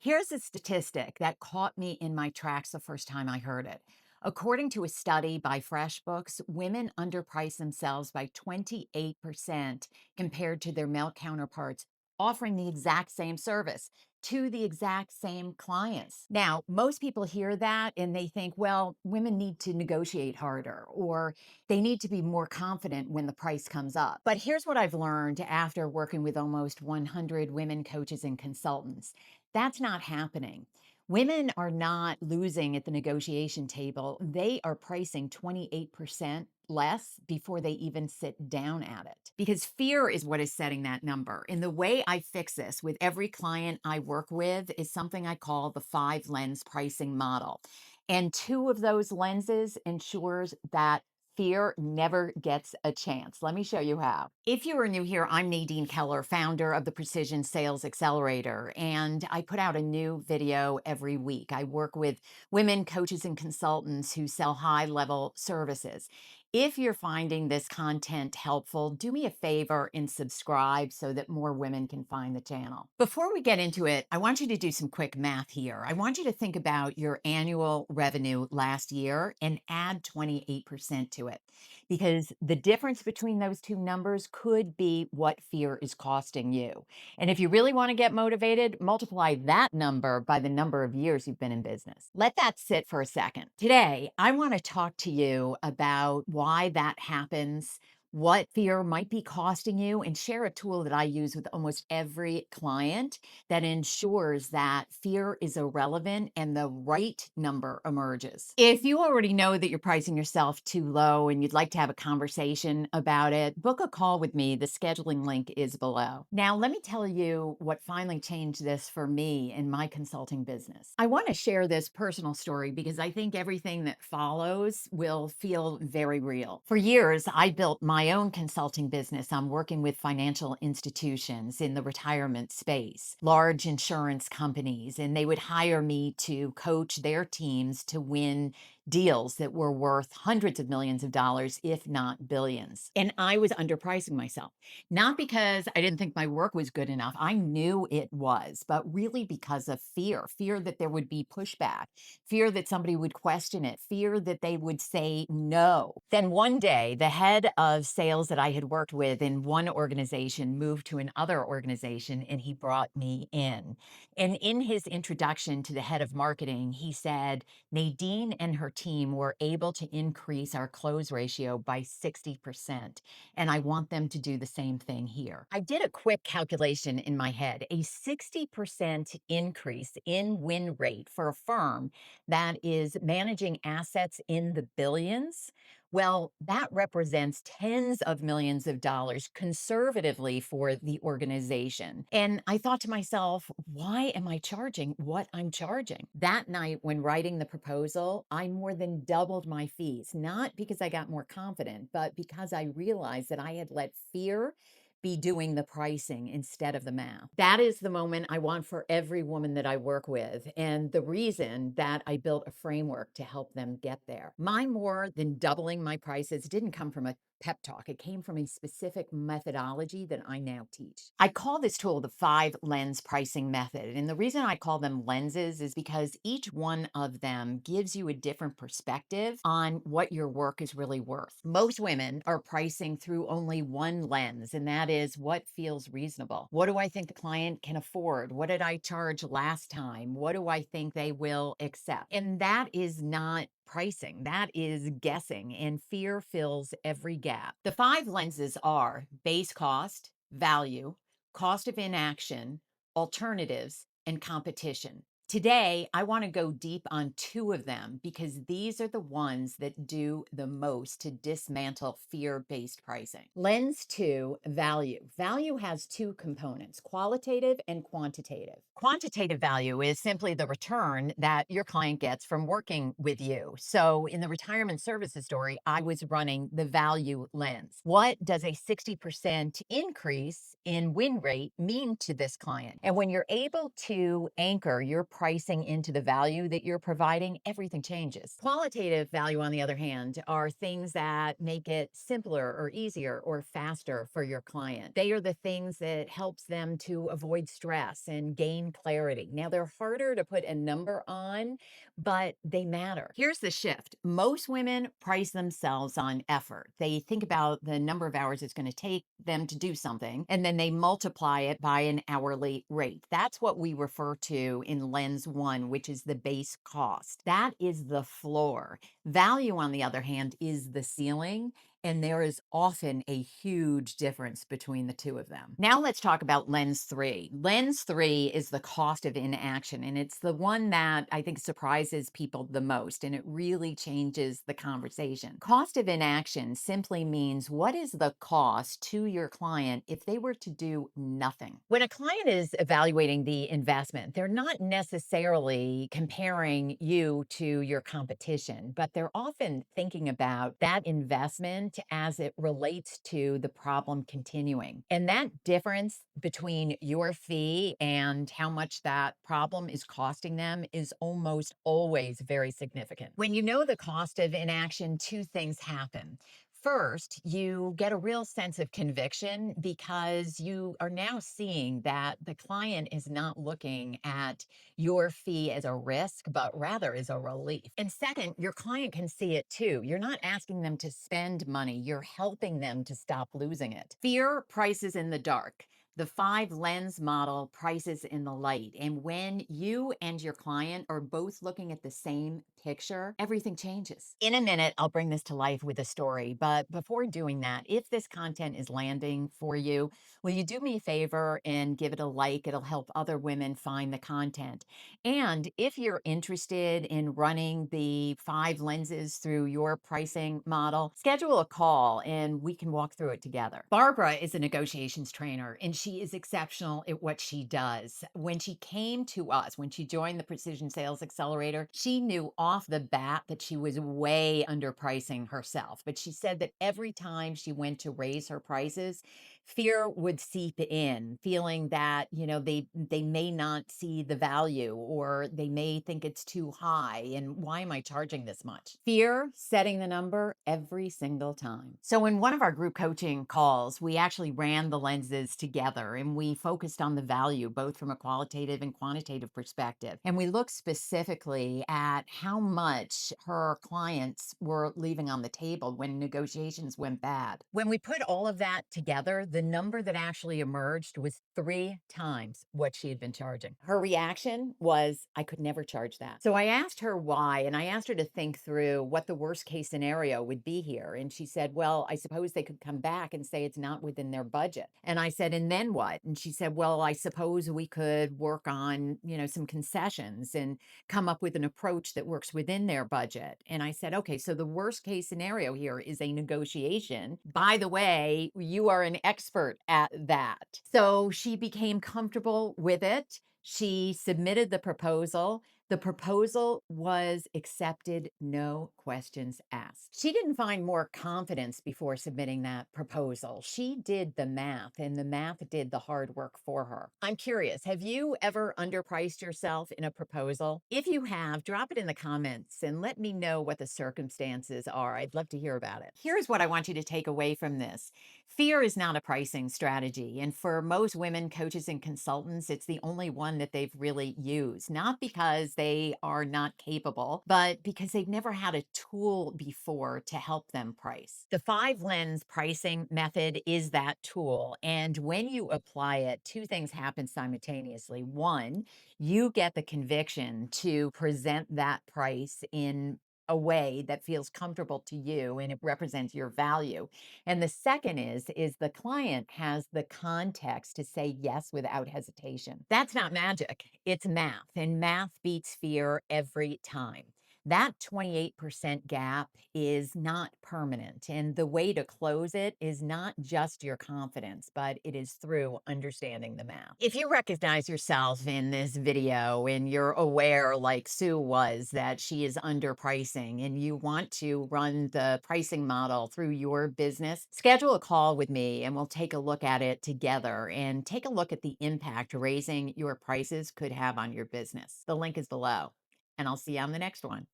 Here's a statistic that caught me in my tracks the first time I heard it. According to a study by FreshBooks, women underprice themselves by 28% compared to their male counterparts, offering the exact same service to the exact same clients. Now, most people hear that and they think, well, women need to negotiate harder or they need to be more confident when the price comes up. But here's what I've learned after working with almost 100 women coaches and consultants. That's not happening. Women are not losing at the negotiation table. They are pricing 28% less before they even sit down at it because fear is what is setting that number. And the way I fix this with every client I work with is something I call the 5 lens pricing model. And two of those lenses ensures that fear never gets a chance. Let me show you how. If you are new here, I'm Nadine Keller, founder of the Precision Sales Accelerator, and I put out a new video every week. I work with women coaches and consultants who sell high level services. If you're finding this content helpful, do me a favor and subscribe so that more women can find the channel. Before we get into it, I want you to do some quick math here. I want you to think about your annual revenue last year and add 28% to it because the difference between those two numbers could be what fear is costing you. And if you really want to get motivated, multiply that number by the number of years you've been in business. Let that sit for a second. Today, I want to talk to you about why that happens, what fear might be costing you, and share a tool that I use with almost every client that ensures that fear is irrelevant and the right number emerges. If you already know that you're pricing yourself too low and you'd like to have a conversation about it, book a call with me. The scheduling link is below. Now, let me tell you what finally changed this for me in my consulting business. I want to share this personal story because I think everything that follows will feel very real. For years, I built my own consulting business on working with financial institutions in the retirement space, large insurance companies, and they would hire me to coach their teams to win deals that were worth hundreds of millions of dollars, if not billions. And I was underpricing myself, not because I didn't think my work was good enough. I knew it was, but really because of fear that there would be pushback, fear that somebody would question it, fear that they would say no. Then one day, the head of sales that I had worked with in one organization moved to another organization and he brought me in. And in his introduction to the head of marketing, he said, Nadine and her team were able to increase our close ratio by 60%. And I want them to do the same thing here. I did a quick calculation in my head. A 60% increase in win rate for a firm that is managing assets in the billions, well, that represents tens of millions of dollars conservatively for the organization. And I thought to myself, why am I charging what I'm charging? That night, when writing the proposal, I more than doubled my fees, not because I got more confident, but because I realized that I had let fear be doing the pricing instead of the math. That is the moment I want for every woman that I work with, and the reason that I built a framework to help them get there. My more than doubling my prices didn't come from a pep talk. It came from a specific methodology that I now teach. I call this tool the 5 lens pricing method. And the reason I call them lenses is because each one of them gives you a different perspective on what your work is really worth. Most women are pricing through only one lens, and that is what feels reasonable. What do I think the client can afford? What did I charge last time? What do I think they will accept? And that is not pricing. That is guessing, and fear fills every gap. The 5 lenses are base cost, value, cost of inaction, alternatives, and competition. Today, I want to go deep on 2 of them because these are the ones that do the most to dismantle fear based pricing. Lens 2, value. Value has 2 components, qualitative and quantitative. Quantitative value is simply the return that your client gets from working with you. So, in the retirement services story, I was running the value lens. What does a 60% increase in win rate mean to this client? And when you're able to anchor your pricing into the value that you're providing, everything changes. Qualitative value, on the other hand, are things that make it simpler or easier or faster for your client. They are the things that helps them to avoid stress and gain clarity. Now, they're harder to put a number on, but they matter. Here's the shift. Most women price themselves on effort. They think about the number of hours it's going to take them to do something, and then they multiply it by an hourly rate. That's what we refer to in lens one, which is the base cost. That is the floor. Value, on the other hand, is the ceiling. And there is often a huge difference between the two of them. Now let's talk about lens three. Lens three is the cost of inaction, and it's the one that I think surprises people the most, and it really changes the conversation. Cost of inaction simply means what is the cost to your client if they were to do nothing? When a client is evaluating the investment, they're not necessarily comparing you to your competition, but they're often thinking about that investment as it relates to the problem continuing. And that difference between your fee and how much that problem is costing them is almost always very significant. When you know the cost of inaction, two things happen. First, you get a real sense of conviction because you are now seeing that the client is not looking at your fee as a risk, but rather as a relief. And second, your client can see it too. You're not asking them to spend money, you're helping them to stop losing it. Fear prices in the dark. The five lens model prices in the light. And when you and your client are both looking at the same picture, everything changes. In a minute, I'll bring this to life with a story. But before doing that, if this content is landing for you, will you do me a favor and give it a like? It'll help other women find the content. And if you're interested in running the five lenses through your pricing model, schedule a call and we can walk through it together. Barbara is a negotiations trainer and she is exceptional at what she does. When she came to us, when she joined the Precision Sales Accelerator, she knew off the bat that she was way underpricing herself. But she said that every time she went to raise her prices, fear would seep in, feeling that, they may not see the value or they may think it's too high. And why am I charging this much? Fear setting the number every single time. So in one of our group coaching calls, we actually ran the lenses together and we focused on the value, both from a qualitative and quantitative perspective. And we looked specifically at how much her clients were leaving on the table when negotiations went bad. When we put all of that together, the number that actually emerged was 3 times what she had been charging. Her reaction was, I could never charge that. So I asked her why, and I asked her to think through what the worst case scenario would be here. And she said, well, I suppose they could come back and say it's not within their budget. And I said, and then what? And she said, well, I suppose we could work on, some concessions and come up with an approach that works within their budget. And I said, okay, so the worst case scenario here is a negotiation. By the way, you are an expert at that. So she became comfortable with it. She submitted the proposal. The proposal was accepted, no questions asked. She didn't find more confidence before submitting that proposal. She did the math, and the math did the hard work for her. I'm curious, have you ever underpriced yourself in a proposal? If you have, drop it in the comments and let me know what the circumstances are. I'd love to hear about it. Here's what I want you to take away from this. Fear is not a pricing strategy. And for most women coaches and consultants, it's the only one that they've really used, not because they are not capable, but because they've never had a tool before to help them price. The five lens pricing method is that tool. And when you apply it, two things happen simultaneously. One, you get the conviction to present that price in a way that feels comfortable to you and it represents your value. And the second is the client has the context to say yes without hesitation. That's not magic. It's math, and math beats fear every time. That 28% gap is not permanent. And the way to close it is not just your confidence, but it is through understanding the math. If you recognize yourself in this video and you're aware, like Sue was, that she is underpricing and you want to run the pricing model through your business, schedule a call with me and we'll take a look at it together and take a look at the impact raising your prices could have on your business. The link is below, and I'll see you on the next one.